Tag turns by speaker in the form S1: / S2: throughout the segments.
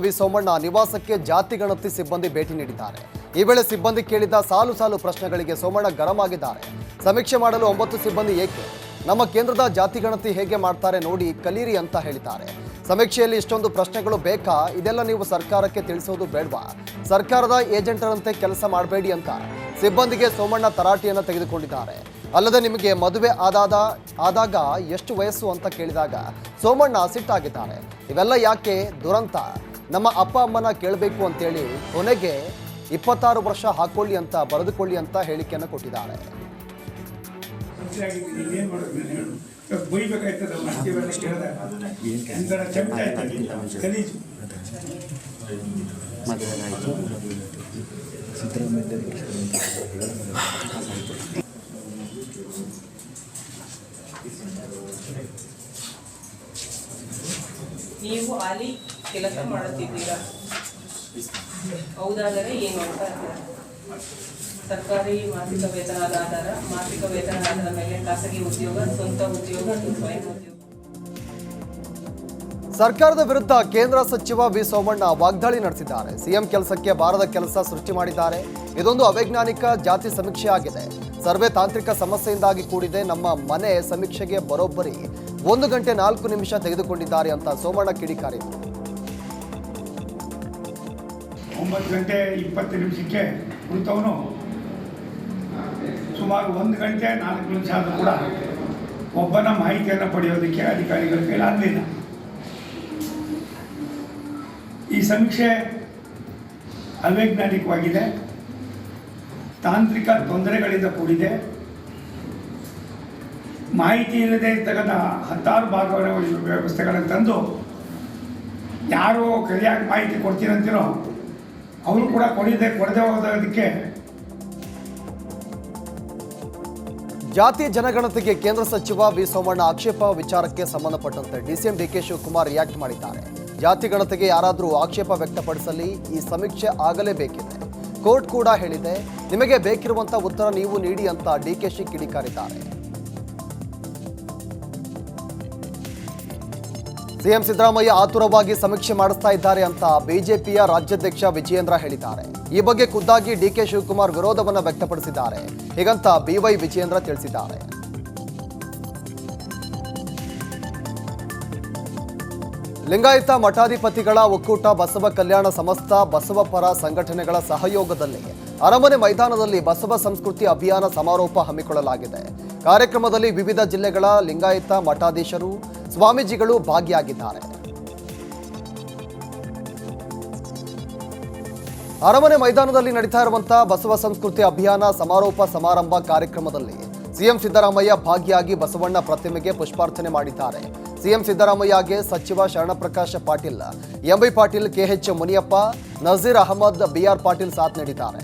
S1: V Somanna ನಿವಾಸಕ್ಕೆ ಜಾತಿ ಗಣತಿ ಸಿಬ್ಬಂದಿ ಭೇಟಿ ನೀಡಿದ್ದಾರೆ. ಈ ವೇಳೆ ಸಿಬ್ಬಂದಿ ಕೇಳಿದ ಸಾಲು ಪ್ರಶ್ನೆಗಳಿಗೆ ಸೋಮಣ್ಣ ಗರಂ ಆಗಿದ್ದಾರೆ. ಸಮೀಕ್ಷೆ ಮಾಡಲು 9 ಸಿಬ್ಬಂದಿ ಏಕೆ? ನಮ್ಮ ಕೇಂದ್ರದ ಜಾತಿ ಗಣತಿ ಹೇಗೆ ಮಾಡ್ತಾರೆ ನೋಡಿ ಕಲೀರಿ ಅಂತ ಹೇಳಿದ್ದಾರೆ. ಸಮೀಕ್ಷೆಯಲ್ಲಿ ಇಷ್ಟೊಂದು ಪ್ರಶ್ನೆಗಳು ಬೇಕಾ? ಇದೆಲ್ಲ ನೀವು ಸರ್ಕಾರಕ್ಕೆ ತಿಳಿಸೋದು ಬೇಡವಾ? ಸರ್ಕಾರದ ಏಜೆಂಟರಂತೆ ಕೆಲಸ ಮಾಡಬೇಡಿ ಅಂತ ಸಿಬ್ಬಂದಿಗೆ ಸೋಮಣ್ಣ ತರಾಟೆಯನ್ನು ತೆಗೆದುಕೊಂಡಿದ್ದಾರೆ. ಅಲ್ಲದೆ ನಿಮಗೆ ಮದುವೆ ಆದಾಗ ಎಷ್ಟು ವಯಸ್ಸು ಅಂತ ಕೇಳಿದಾಗ ಸೋಮಣ್ಣ ಸಿಟ್ಟಾಗಿದ್ದಾರೆ. ಇವೆಲ್ಲ ಯಾಕೆ ದುರಂತ? ನಮ್ಮ ಅಪ್ಪ ಅಮ್ಮನ ಕೇಳಬೇಕು ಅಂತೇಳಿ ಕೊನೆಗೆ 26 ವರ್ಷ ಹಾಕೊಳ್ಳಿ ಅಂತ ಬರೆದುಕೊಳ್ಳಿ ಅಂತ ಹೇಳಿಕೆಯನ್ನು ಕೊಟ್ಟಿದ್ದಾರೆ.
S2: ನೀವು ಅಲ್ಲಿ ಕೆಲಸ ಮಾಡುತ್ತಿದ್ದೀರಾ, ಹೌದಾದರೆ ಏನು ಅಂತ ಸರ್ಕಾರಿ ಮಾಸಿಕ ವೇತನದ ಆಧಾರ, ಮಾಸಿಕ ವೇತನದ ಮೇಲೆ ಖಾಸಗಿ ಉದ್ಯೋಗ, ಸ್ವಂತ ಉದ್ಯೋಗ, ಸ್ವಯಂ ಉದ್ಯೋಗ.
S1: ಸರ್ಕಾರದ ವಿರುದ್ಧ ಕೇಂದ್ರ ಸಚಿವ ವಿ ಸೋಮಣ್ಣ ವಾಗ್ದಾಳಿ ನಡೆಸಿದ್ದಾರೆ. ಸಿಎಂ ಕೆಲಸಕ್ಕೆ ಬಾರದ ಕೆಲಸ ಸೃಷ್ಟಿ ಮಾಡಿದ್ದಾರೆ. ಇದೊಂದು ಅವೈಜ್ಞಾನಿಕ ಜಾತಿ ಸಮೀಕ್ಷೆ ಆಗಿದೆ. ಸರ್ವೆ ತಾಂತ್ರಿಕ ಸಮಸ್ಯೆಯಿಂದಾಗಿ ಕೂಡಿದೆ. ನಮ್ಮ ಮನೆ ಸಮೀಕ್ಷೆಗೆ ಬರೋಬ್ಬರಿ 1 ಗಂಟೆ 4 ನಿಮಿಷ ತೆಗೆದುಕೊಂಡಿದ್ದಾರೆ ಅಂತ ಸೋಮಣ್ಣ ಕಿಡಿಕಾರಿದರು.
S3: 9 ಗಂಟೆ 20 ನಿಮಿಷಕ್ಕೆ ಕುಳಿತವನು ಸುಮಾರು 1 ಗಂಟೆ 4 ನಿಮಿಷ ಆದರೂ ಕೂಡ ಒಬ್ಬನ ಮಾಹಿತಿಯನ್ನು ಪಡೆಯೋದಕ್ಕೆ ಅಧಿಕಾರಿಗಳ ಕೈಲಿ ಆಗಲಿಲ್ಲ. ಈ ಸಮೀಕ್ಷೆ ಅವೈಜ್ಞಾನಿಕವಾಗಿದೆ, ತಾಂತ್ರಿಕ ತೊಂದರೆಗಳಿಂದ ಕೂಡಿದೆ. ಮಾಹಿತಿ ಇಲ್ಲದೆ ಇರ್ತಕ್ಕಂಥ 10 ಭಾಗಗಳ ವ್ಯವಸ್ಥೆಗಳನ್ನು ತಂದು ಯಾರು ಸರಿಯಾಗಿ ಮಾಹಿತಿ ಕೊಡ್ತೀರಂತೀರೋ ಅವರು ಕೂಡ ಕೊಡದೆ ಹೋಗೋದಕ್ಕೆ.
S1: ಜಾತಿ ಜನಗಣತಿಗೆ ಕೇಂದ್ರ ಸಚಿವ ವಿ ಸೋಮಣ್ಣ ಆಕ್ಷೇಪ ವಿಚಾರಕ್ಕೆ ಸಂಬಂಧಪಟ್ಟಂತೆ ಡಿಸಿಎಂ ಡಿಕೆ ಶಿವಕುಮಾರ್ ರಿಯಾಕ್ಟ್ ಮಾಡಿದ್ದಾರೆ. ಜಾತಿ ಗಣತಿಗೆ ಯಾರಾದರೂ ಆಕ್ಷೇಪ ವ್ಯಕ್ತಪಡಿಸಲಿ, ಈ ಸಮೀಕ್ಷೆ ಆಗಲೇಬೇಕಿದೆ. ಕೋರ್ಟ್ ಕೂಡ ಹೇಳಿದೆ, ನಿಮಗೆ ಬೇಕಿರುವಂಥ ಉತ್ತರ ನೀವು ನೀಡಿ ಅಂತ ಡಿಕೆಶಿ ಕಿಡಿಕಾರಿದ್ದಾರೆ. ಸಿಎಂ ಸಿದ್ದರಾಮಯ್ಯ ಆತುರವಾಗಿ ಸಮೀಕ್ಷೆ ಮಾಡಿಸ್ತಾ ಇದ್ದಾರೆ ಅಂತ ಬಿಜೆಪಿಯ ರಾಜ್ಯಾಧ್ಯಕ್ಷ ವಿಜಯೇಂದ್ರ ಹೇಳಿದ್ದಾರೆ. ಈ ಬಗ್ಗೆ ಖುದ್ದಾಗಿ ಡಿಕೆ ಶಿವಕುಮಾರ್ ವಿರೋಧವನ್ನು ವ್ಯಕ್ತಪಡಿಸಿದ್ದಾರೆ. ಹೀಗಂತ ಬಿವೈ ವಿಜಯೇಂದ್ರ ತಿಳಿಸಿದ್ದಾರೆ. ಲಿಂಗಾಯತ ಮಠಾಧಿಪತಿಗಳ ಒಕ್ಕೂಟ, ಬಸವ ಕಲ್ಯಾಣ ಸಮಸ್ತ, ಬಸವ ಪರ ಸಂಘಟನೆಗಳ ಸಹಯೋಗದಲ್ಲಿ ಅರಮನೆ ಮೈದಾನದಲ್ಲಿ ಬಸವ ಸಂಸ್ಕೃತಿ ಅಭಿಯಾನ ಸಮಾರೋಪ ಹಮ್ಮಿಕೊಳ್ಳಲಾಗಿದೆ. ಕಾರ್ಯಕ್ರಮದಲ್ಲಿ ವಿವಿಧ ಜಿಲ್ಲೆಗಳ ಲಿಂಗಾಯತ ಮಠಾಧೀಶರು, ಸ್ವಾಮೀಜಿಗಳು ಭಾಗಿಯಾಗಿದ್ದಾರೆ. ಅರಮನೆ ಮೈದಾನದಲ್ಲಿ ನಡೀತಾ ಇರುವಂತಹ ಬಸವ ಸಂಸ್ಕೃತಿ ಅಭಿಯಾನ ಸಮಾರೋಪ ಸಮಾರಂಭ ಕಾರ್ಯಕ್ರಮದಲ್ಲಿ ಸಿಎಂ ಸಿದ್ದರಾಮಯ್ಯ ಭಾಗಿಯಾಗಿ ಬಸವಣ್ಣ ಪ್ರತಿಮೆಗೆ ಪುಷ್ಪಾರ್ಚನೆ ಮಾಡಿದ್ದಾರೆ. ಸಿಎಂ ಸಿದ್ದರಾಮಯ್ಯಗೆ ಸಚಿವ Sharanprakash Patil, MB Patil, KH Muniyappa, Nazeer Ahmed, BR Patil ಸಾಥ್ ನೀಡಿದ್ದಾರೆ.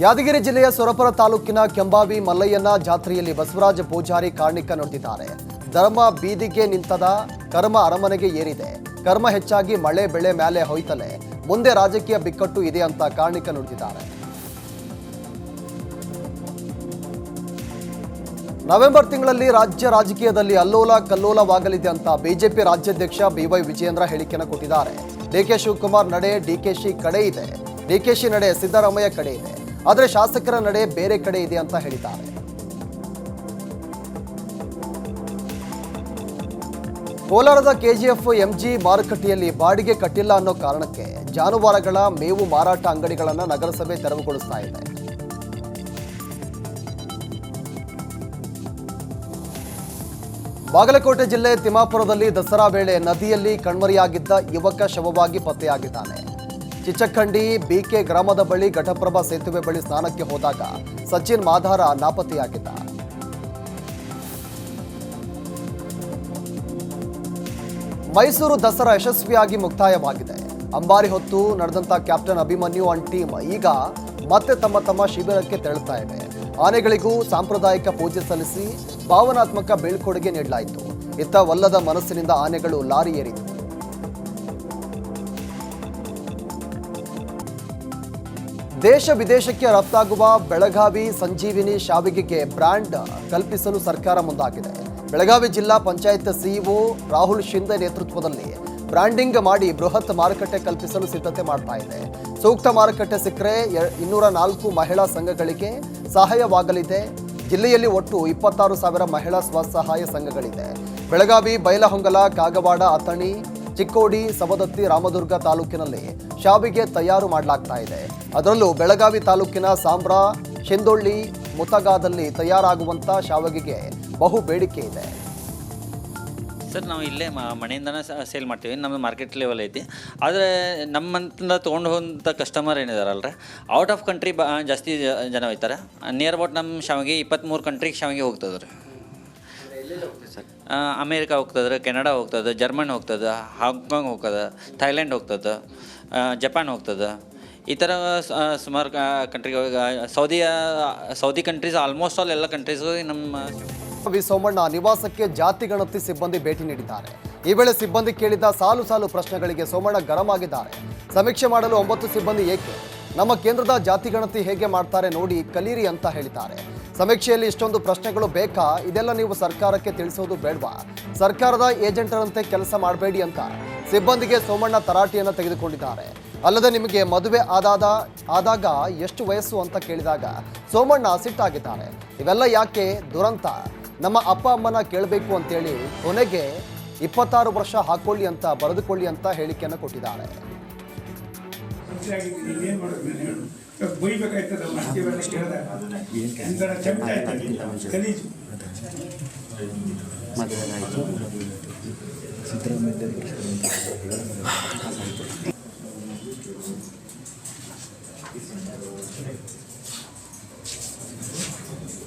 S1: ಯಾದಗಿರಿ ಜಿಲ್ಲೆಯ ಸೊರಪುರ ತಾಲೂಕಿನ ಕೆಂಬಾವಿ ಮಲ್ಲಯ್ಯನ ಜಾತ್ರೆಯಲ್ಲಿ ಬಸವರಾಜ ಪೂಜಾರಿ ಕಾರ್ಣಿಕ ನುಡಿದಿದ್ದಾರೆ. ಧರ್ಮ ಬೀದಿಗೆ ನಿಂತದ, ಕರ್ಮ ಅರಮನೆಗೆ ಏರಿದೆ. ಕರ್ಮ ಹೆಚ್ಚಾಗಿ ಮಳೆ ಬೆಳೆ ಮೇಲೆ ಹೋಯ್ತಲೆ, ಮುಂದೆ ರಾಜಕೀಯ ಬಿಕ್ಕಟ್ಟು ಇದೆ ಅಂತ ಕಾರ್ಣಿಕ ನುಡಿದಿದ್ದಾರೆ. ನವೆಂಬರ್ ತಿಂಗಳಲ್ಲಿ ರಾಜ್ಯ ರಾಜಕೀಯದಲ್ಲಿ ಅಲ್ಲೋಲ ಕಲ್ಲೋಲವಾಗಲಿದೆ ಅಂತ ಬಿಜೆಪಿ ರಾಜ್ಯಾಧ್ಯಕ್ಷ ಬಿವೈ ವಿಜಯೇಂದ್ರ ಹೇಳಿಕೆಯನ್ನು ಕೊಟ್ಟಿದ್ದಾರೆ. ಡಿಕೆ ಶಿವಕುಮಾರ್ ನಡೆ ಡಿಕೆಶಿ ಕಡೆ ಇದೆ, ಡಿಕೆಶಿ ನಡೆ ಸಿದ್ದರಾಮಯ್ಯ ಕಡೆ ಇದೆ, ಆದರೆ ಶಾಸಕರ ನಡೆ ಬೇರೆ ಕಡೆ ಇದೆ ಅಂತ ಹೇಳಿದ್ದಾರೆ. ಕೋಲಾರದ ಕೆಜಿಎಫ್ ಎಂಜಿ ಮಾರುಕಟ್ಟೆಯಲ್ಲಿ ಬಾಡಿಗೆ ಕಟ್ಟಿಲ್ಲ ಅನ್ನೋ ಕಾರಣಕ್ಕೆ ಜಾನುವಾರುಗಳ ಮೇವು ಮಾರಾಟ ಅಂಗಡಿಗಳನ್ನು ನಗರಸಭೆ ತೆರವುಗೊಳಿಸ್ತಾ ಇದೆ. ಬಾಗಲಕೋಟೆ ಜಿಲ್ಲೆ ತಿಮ್ಮಾಪುರದಲ್ಲಿ ದಸರಾ ವೇಳೆ ನದಿಯಲ್ಲಿ ಕಣ್ಮರೆಯಾಗಿದ್ದ ಯುವಕ ಶವವಾಗಿ ಪತ್ತೆಯಾಗಿದ್ದಾನೆ. ಚಿಚ್ಚಖಂಡಿ ಬಿಕೆ ಗ್ರಾಮದ ಬಳಿ ಘಟಪ್ರಭಾ ಸೇತುವೆ ಬಳಿ ಸ್ನಾನಕ್ಕೆ ಹೋದಾಗ ಸಚಿನ್ ಮಾಧಾರ ನಾಪತ್ತೆಯಾಗಿದ್ದ. ಮೈಸೂರು ದಸರಾ ಯಶಸ್ವಿಯಾಗಿ ಮುಕ್ತಾಯವಾಗಿದೆ. ಅಂಬಾರಿ ಹೊತ್ತು ನಡೆದಂತ ಕ್ಯಾಪ್ಟನ್ ಅಭಿಮನ್ಯು ಅಂಡ್ ಟೀಮ್ ಈಗ ಮತ್ತೆ ತಮ್ಮ ಶಿಬಿರಕ್ಕೆ ತೆರಳುತ್ತಾ ಇವೆ. ಆನೆಗಳಿಗೂ ಸಾಂಪ್ರದಾಯಿಕ ಪೂಜೆ ಸಲ್ಲಿಸಿ ಭಾವನಾತ್ಮಕ ಬೀಳ್ಕೊಡುಗೆ ನೀಡಲಾಯಿತು. ಇತ್ತ ಒಲ್ಲದ ಮನಸ್ಸಿನಿಂದ ಆನೆಗಳು ಲಾರಿ ಏರಿತು. ದೇಶ ವಿದೇಶಕ್ಕೆ ರಫ್ತಾಗುವ ಬೆಳಗಾವಿ ಸಂಜೀವಿನಿ ಶಾವಿಗೆಗೆ ಬ್ರ್ಯಾಂಡ್ ಕಲ್ಪಿಸಲು ಸರ್ಕಾರ ಮುಂದಾಗಿದೆ. ಬೆಳಗಾವಿ ಜಿಲ್ಲಾ ಪಂಚಾಯತ್ ಸಿಇಒ ರಾಹುಲ್ ಶಿಂದೆ ನೇತೃತ್ವದಲ್ಲಿ ಬ್ರ್ಯಾಂಡಿಂಗ್ ಮಾಡಿ ಬೃಹತ್ ಮಾರುಕಟ್ಟೆ ಕಲ್ಪಿಸಲು ಸಿದ್ಧತೆ ಮಾಡ್ತಾ ಇದೆ. ಸೂಕ್ತ ಮಾರುಕಟ್ಟೆ ಸಿಕ್ಕರೆ 204 ಮಹಿಳಾ ಸಂಘಗಳಿಗೆ ಸಹಾಯವಾಗಲಿದೆ. ಜಿಲ್ಲೆಯಲ್ಲಿ ಒಟ್ಟು 26,000 ಮಹಿಳಾ ಸ್ವಸಹಾಯ ಸಂಘಗಳಿದೆ. ಬೆಳಗಾವಿ, ಬೈಲಹೊಂಗಲ, ಕಾಗವಾಡ, ಅಥಣಿ, ಚಿಕ್ಕೋಡಿ, ಸವದತ್ತಿ, ರಾಮದುರ್ಗ ತಾಲೂಕಿನಲ್ಲಿ ಶಾವಿಗೆ ತಯಾರು ಮಾಡಲಾಗ್ತಾ ಇದೆ. ಅದರಲ್ಲೂ ಬೆಳಗಾವಿ ತಾಲೂಕಿನ ಸಾಂಬ್ರಾ, ಶಿಂದೊಳ್ಳಿ, ಮುತಗಾದಲ್ಲಿ ತಯಾರಾಗುವಂಥ ಶಾವಿಗೆಗೆ ಬಹು ಬೇಡಿಕೆ ಇದೆ.
S4: ಸರ್, ನಾವು ಇಲ್ಲೇ ಮನೆಯಿಂದನೇ ಸೇಲ್ ಮಾಡ್ತೀವಿ. ನಮ್ಮ ಮಾರ್ಕೆಟ್ ಲೆವೆಲ್ ಐತಿ. ಆದರೆ ನಮ್ಮಂತ ತೊಗೊಂಡು ಹೋದಂಥ ಕಸ್ಟಮರ್ ಏನಿದಾರಲ್ರಿ, ಔಟ್ ಆಫ್ ಕಂಟ್ರಿ ಜಾಸ್ತಿ ಜನ ಹೋಗ್ತಾರೆ. ನಿಯರ್ ಅಬೌಟ್ ನಮ್ಮ ಶಾವಿಗೆ 23 ಕಂಟ್ರಿಗೆ ಶಾವಿಗೆ ಹೋಗ್ತದೆ ರೀ. ಸರ್, ಅಮೇರಿಕಾ ಹೋಗ್ತದೆ, ಕೆನಡಾ ಹೋಗ್ತದೆ, ಜರ್ಮನ್ ಹೋಗ್ತದೆ, ಹಾಂಗ್ಕಾಂಗ್ ಹೋಗ್ತದೆ, ಥೈಲ್ಯಾಂಡ್ ಹೋಗ್ತದೆ, ಜಪಾನ್ ಹೋಗ್ತದೆ. ಈ ಥರ ಸುಮಾರು ಕಂಟ್ರಿಗೆ ಸೌದಿ ಕಂಟ್ರೀಸ್, ಆಲ್ಮೋಸ್ಟ್ ಆಲ್ ಎಲ್ಲ ಕಂಟ್ರೀಸ್ಗೂ ನಮ್ಮ
S1: ವಿ ಸೋಮಣ್ಣ ನಿವಾಸಕ್ಕೆ ಜಾತಿ ಗಣತಿ ಸಿಬ್ಬಂದಿ ಭೇಟಿ ನೀಡಿದ್ದಾರೆ. ಈ ವೇಳೆ ಸಿಬ್ಬಂದಿ ಕೇಳಿದ ಸಾಲು ಸಾಲು ಪ್ರಶ್ನೆಗಳಿಗೆ ಸೋಮಣ್ಣ ಗರಂ ಆಗಿದ್ದಾರೆ. ಸಮೀಕ್ಷೆ ಮಾಡಲು 9 ಸಿಬ್ಬಂದಿ ಏಕೆ? ನಮ್ಮ ಕೇಂದ್ರದ ಜಾತಿ ಗಣತಿ ಹೇಗೆ ಮಾಡ್ತಾರೆ ನೋಡಿ ಕಲೀರಿ ಅಂತ ಹೇಳಿದ್ದಾರೆ. ಸಮೀಕ್ಷೆಯಲ್ಲಿ ಇಷ್ಟೊಂದು ಪ್ರಶ್ನೆಗಳು ಬೇಕಾ? ಇದೆಲ್ಲ ನೀವು ಸರ್ಕಾರಕ್ಕೆ ತಿಳಿಸೋದು ಬೇಡವಾ? ಸರ್ಕಾರದ ಏಜೆಂಟರಂತೆ ಕೆಲಸ ಮಾಡಬೇಡಿ ಅಂತ ಸಿಬ್ಬಂದಿಗೆ ಸೋಮಣ್ಣ ತರಾಟೆಯನ್ನು ತೆಗೆದುಕೊಂಡಿದ್ದಾರೆ. ಅಲ್ಲದೆ ನಿಮಗೆ ಮದುವೆ ಆದಾಗ ಎಷ್ಟು ವಯಸ್ಸು ಅಂತ ಕೇಳಿದಾಗ ಸೋಮಣ್ಣ ಸಿಟ್ಟಾಗಿದ್ದಾರೆ. ಇವೆಲ್ಲ ಯಾಕೆ ದುರಂತ? ನಮ್ಮ ಅಪ್ಪ ಅಮ್ಮನ ಕೇಳಬೇಕು ಅಂತೇಳಿ ಕೊನೆಗೆ 26 ವರ್ಷ ಹಾಕೊಳ್ಳಿ ಅಂತ ಬರೆದುಕೊಳ್ಳಿ ಅಂತ ಹೇಳಿಕೆಯನ್ನು ಕೊಟ್ಟಿದ್ದಾರೆ.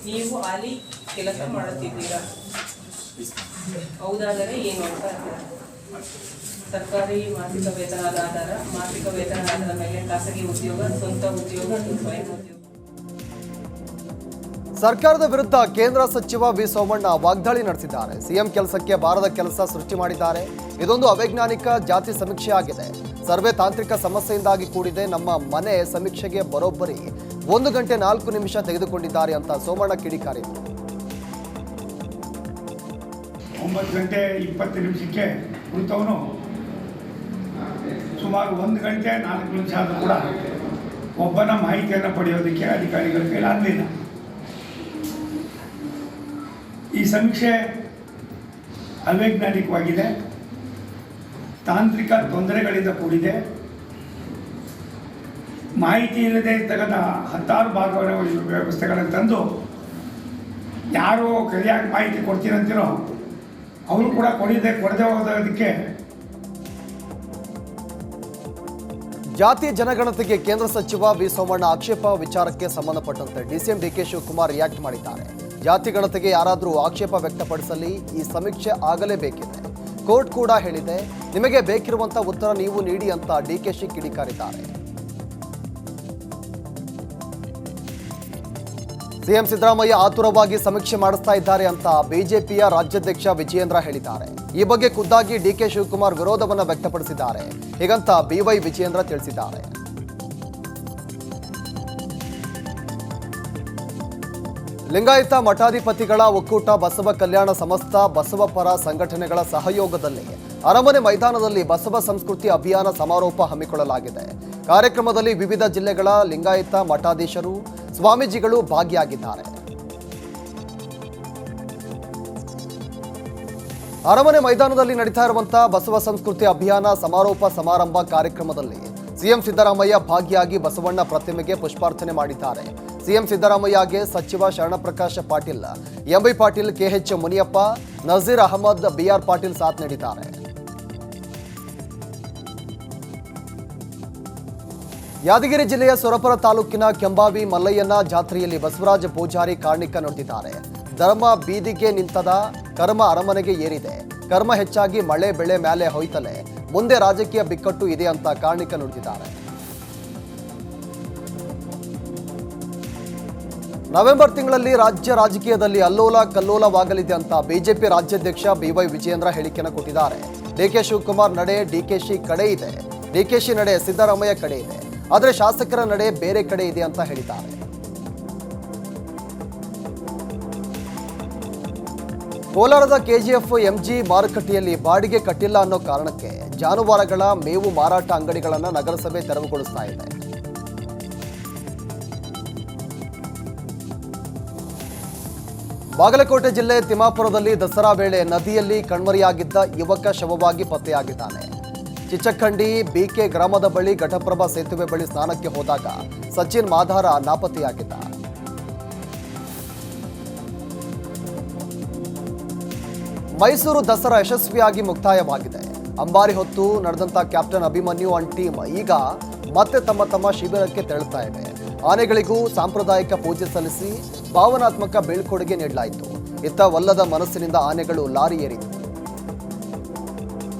S2: ನೀವು ಅಲ್ಲಿ ಕೆಲಸ ಮಾಡುತ್ತಿದ್ದೀರಾ? ಹೌದಾದರೆ ಏನು ಅಂತ ಸರ್ಕಾರಿ ಮಾಸಿಕ ವೇತನದ ಆಧಾರ, ಮಾಸಿಕ ವೇತನದ ಆಧಾರದ ಮೇಲೆ ಖಾಸಗಿ ಉದ್ಯೋಗ, ಸ್ವಂತ ಉದ್ಯೋಗ, ಸ್ವಯಂ ಉದ್ಯೋಗ.
S1: ಸರ್ಕಾರದ ವಿರುದ್ಧ ಕೇಂದ್ರ ಸಚಿವ ವಿ ಸೋಮಣ್ಣ ವಾಗ್ದಾಳಿ ನಡೆಸಿದ್ದಾರೆ. ಸಿಎಂ ಕೆಲಸಕ್ಕೆ ಬಾರದ ಕೆಲಸ ಸೃಷ್ಟಿ ಮಾಡಿದ್ದಾರೆ. ಇದೊಂದು ಅವೈಜ್ಞಾನಿಕ ಜಾತಿ ಸಮೀಕ್ಷೆ ಆಗಿದೆ. ಸರ್ವೆ ತಾಂತ್ರಿಕ ಸಮಸ್ಯೆಯಿಂದಾಗಿ ಕೂಡಿದೆ. ನಮ್ಮ ಮನೆ ಸಮೀಕ್ಷೆಗೆ ಬರೋಬ್ಬರಿ 1 ಗಂಟೆ 4 ನಿಮಿಷ ತೆಗೆದುಕೊಂಡಿದ್ದಾರೆ ಅಂತ ಸೋಮಣ್ಣ ಕಿಡಿಕಾರಿದರು.
S3: 9 ಗಂಟೆ 20 ನಿಮಿಷಕ್ಕೆ ಕುಳಿತವನು ಸುಮಾರು 1 ಗಂಟೆ 4 ನಿಮಿಷ ಆದರೂ ಕೂಡ ಒಬ್ಬನ ಮಾಹಿತಿಯನ್ನು ಪಡೆಯೋದಕ್ಕೆ ಅಧಿಕಾರಿಗಳ ಕೈಲಾಗಲಿಲ್ಲ. ಈ ಸಮೀಕ್ಷೆ ಅವೈಜ್ಞಾನಿಕವಾಗಿದೆ, ತಾಂತ್ರಿಕ ತೊಂದರೆಗಳಿಂದ ಕೂಡಿದೆ. ಮಾಹಿತಿ ಇಲ್ಲದೆ ಇರ್ತಕ್ಕಂಥ 10 ಭಾಗಗಳ ವ್ಯವಸ್ಥೆಗಳನ್ನು ತಂದು ಯಾರು ಸರಿಯಾಗಿ ಮಾಹಿತಿ ಕೊಡ್ತೀರಂತೀರೋ ಅವರು ಕೂಡ ಕೊಡದೆ ಹೋಗೋದಕ್ಕೆ.
S1: ಜಾತಿ ಜನಗಣತಿಗೆ ಕೇಂದ್ರ ಸಚಿವ ವಿ ಸೋಮಣ್ಣ ಆಕ್ಷೇಪ ವಿಚಾರಕ್ಕೆ ಸಂಬಂಧಪಟ್ಟಂತೆ ಡಿಸಿಎಂ ಡಿಕೆ ಶಿವಕುಮಾರ್ ರಿಯಾಕ್ಟ್ ಮಾಡಿದ್ದಾರೆ. ಜಾತಿ ಗಣತಿಗೆ ಯಾರಾದರೂ ಆಕ್ಷೇಪ ವ್ಯಕ್ತಪಡಿಸಲಿ, ಈ ಸಮೀಕ್ಷೆ ಆಗಲೇಬೇಕಿದೆ. ಕೋರ್ಟ್ ಕೂಡ ಹೇಳಿದೆ, ನಿಮಗೆ ಬೇಕಿರುವಂಥ ಉತ್ತರ ನೀವು ನೀಡಿ ಅಂತ ಡಿಕೆಶಿ ಕಿಡಿಕಾರಿದ್ದಾರೆ. ಸಿಎಂ ಸಿದ್ದರಾಮಯ್ಯ ಆತುರವಾಗಿ ಸಮೀಕ್ಷೆ ಮಾಡಿಸ್ತಾ ಇದ್ದಾರೆ ಅಂತ ಬಿಜೆಪಿಯ ರಾಜ್ಯಾಧ್ಯಕ್ಷ ವಿಜಯೇಂದ್ರ ಹೇಳಿದ್ದಾರೆ. ಈ ಬಗ್ಗೆ ಖುದ್ದಾಗಿ ಡಿಕೆ ಶಿವಕುಮಾರ್ ವಿರೋಧವನ್ನು ವ್ಯಕ್ತಪಡಿಸಿದ್ದಾರೆ. ಹೀಗಂತ ಬಿವೈ ವಿಜಯೇಂದ್ರ ತಿಳಿಸಿದ್ದಾರೆ. ಲಿಂಗಾಯತ ಮಠಾಧಿಪತಿಗಳ ಒಕ್ಕೂಟ, ಬಸವ ಕಲ್ಯಾಣ ಸಮಸ್ತ, ಬಸವ ಪರ ಸಂಘಟನೆಗಳ ಸಹಯೋಗದಲ್ಲಿ ಅರಮನೆ ಮೈದಾನದಲ್ಲಿ ಬಸವ ಸಂಸ್ಕೃತಿ ಅಭಿಯಾನ ಸಮಾರೋಪ ಹಮ್ಮಿಕೊಳ್ಳಲಾಗಿದೆ. ಕಾರ್ಯಕ್ರಮದಲ್ಲಿ ವಿವಿಧ ಜಿಲ್ಲೆಗಳ ಲಿಂಗಾಯತ ಮಠಾಧೀಶರು, ಸ್ವಾಮೀಜಿಗಳು ಭಾಗಿಯಾಗಿದ್ದಾರೆ. ಅರಮನೆ ಮೈದಾನದಲ್ಲಿ ನಡೀತಾ ಇರುವಂತಹ ಬಸವ ಸಂಸ್ಕೃತಿ ಅಭಿಯಾನ ಸಮಾರೋಪ ಸಮಾರಂಭ ಕಾರ್ಯಕ್ರಮದಲ್ಲಿ ಸಿಎಂ ಸಿದ್ದರಾಮಯ್ಯ ಭಾಗಿಯಾಗಿ ಬಸವಣ್ಣ ಪ್ರತಿಮೆಗೆ ಪುಷ್ಪಾರ್ಚನೆ ಮಾಡಿದ್ದಾರೆ. ಸಿಎಂ ಸಿದ್ದರಾಮಯ್ಯಗೆ ಸಚಿವ Sharanprakash Patil, MB Patil, KH Muniyappa, Nazeer Ahmed, BR Patil ಸಾಥ್ ನೀಡಿದ್ದಾರೆ. ಯಾದಗಿರಿ ಜಿಲ್ಲೆಯ ಸೊರಪುರ ತಾಲೂಕಿನ ಕೆಂಬಾವಿ ಮಲ್ಲಯ್ಯನ ಜಾತ್ರೆಯಲ್ಲಿ ಬಸವರಾಜ ಪೂಜಾರಿ ಕಾರ್ಣಿಕ ನುಡಿದಿದ್ದಾರೆ. ಧರ್ಮ ಬೀದಿಗೆ ನಿಂತದ, ಕರ್ಮ ಅರಮನೆಗೆ ಏರಿದೆ. ಕರ್ಮ ಹೆಚ್ಚಾಗಿ ಮಳೆ ಬೆಳೆ ಮೇಲೆ ಹೋಯ್ತಲೆ, ಮುಂದೆ ರಾಜಕೀಯ ಬಿಕ್ಕಟ್ಟು ಇದೆ ಅಂತ ಕಾರ್ಣಿಕ ನುಡಿದಿದ್ದಾರೆ. ನವೆಂಬರ್ ತಿಂಗಳಲ್ಲಿ ರಾಜ್ಯ ರಾಜಕೀಯದಲ್ಲಿ ಅಲ್ಲೋಲ ಕಲ್ಲೋಲವಾಗಲಿದೆ ಅಂತ ಬಿಜೆಪಿ ರಾಜ್ಯಾಧ್ಯಕ್ಷ ಬಿವೈ ವಿಜಯೇಂದ್ರ ಹೇಳಿಕೆಯನ್ನು ಕೊಟ್ಟಿದ್ದಾರೆ. ಡಿಕೆ ಶಿವಕುಮಾರ್ ನಡೆ ಡಿಕೆಶಿ ಕಡೆ ಇದೆ, ಡಿಕೆಶಿ ನಡೆ ಸಿದ್ದರಾಮಯ್ಯ ಕಡೆ ಇದೆ, ಆದರೆ ಶಾಸಕರ ನಡೆ ಬೇರೆ ಕಡೆ ಇದೆ ಅಂತ ಹೇಳಿದ್ದಾರೆ. ಕೋಲಾರದ ಕೆಜಿಎಫ್ ಎಂಜಿ ಮಾರುಕಟ್ಟೆಯಲ್ಲಿ ಬಾಡಿಗೆ ಕಟ್ಟಿಲ್ಲ ಅನ್ನೋ ಕಾರಣಕ್ಕೆ ಜಾನುವಾರುಗಳ ಮೇವು ಮಾರಾಟ ಅಂಗಡಿಗಳನ್ನು ನಗರಸಭೆ ತೆರವುಗೊಳಿಸ್ತಾ ಇದೆ. ಬಾಗಲಕೋಟೆ ಜಿಲ್ಲೆ ತಿಮ್ಮಾಪುರದಲ್ಲಿ ದಸರಾ ವೇಳೆ ನದಿಯಲ್ಲಿ ಕಣ್ಮರೆಯಾಗಿದ್ದ ಯುವಕ ಶವವಾಗಿ ಪತ್ತೆಯಾಗಿದ್ದಾನೆ. ಚಿಚ್ಚಖಂಡಿ ಬಿಕೆ ಗ್ರಾಮದ ಬಳಿ ಘಟಪ್ರಭಾ ಸೇತುವೆ ಬಳಿ ಸ್ನಾನಕ್ಕೆ ಹೋದಾಗ ಸಚಿನ್ ಮಾಧಾರ ನಾಪತ್ತೆಯಾಗಿದ್ದ. ಮೈಸೂರು ದಸರಾ ಯಶಸ್ವಿಯಾಗಿ ಮುಕ್ತಾಯವಾಗಿದೆ. ಅಂಬಾರಿ ಹೊತ್ತು ನಡೆದಂತ ಕ್ಯಾಪ್ಟನ್ ಅಭಿಮನ್ಯು ಅಂಡ್ ಟೀಮ್ ಈಗ ಮತ್ತೆ ತಮ್ಮ ಶಿಬಿರಕ್ಕೆ ತೆರಳುತ್ತಾ ಇವೆ. ಆನೆಗಳಿಗೂ ಸಾಂಪ್ರದಾಯಿಕ ಪೂಜೆ ಸಲ್ಲಿಸಿ ಭಾವನಾತ್ಮಕ ಬೀಳ್ಕೊಡುಗೆ ನೀಡಲಾಯಿತು. ಇತ್ತ ಒಲ್ಲದ ಮನಸ್ಸಿನಿಂದ ಆನೆಗಳು ಲಾರಿ ಏರಿತು.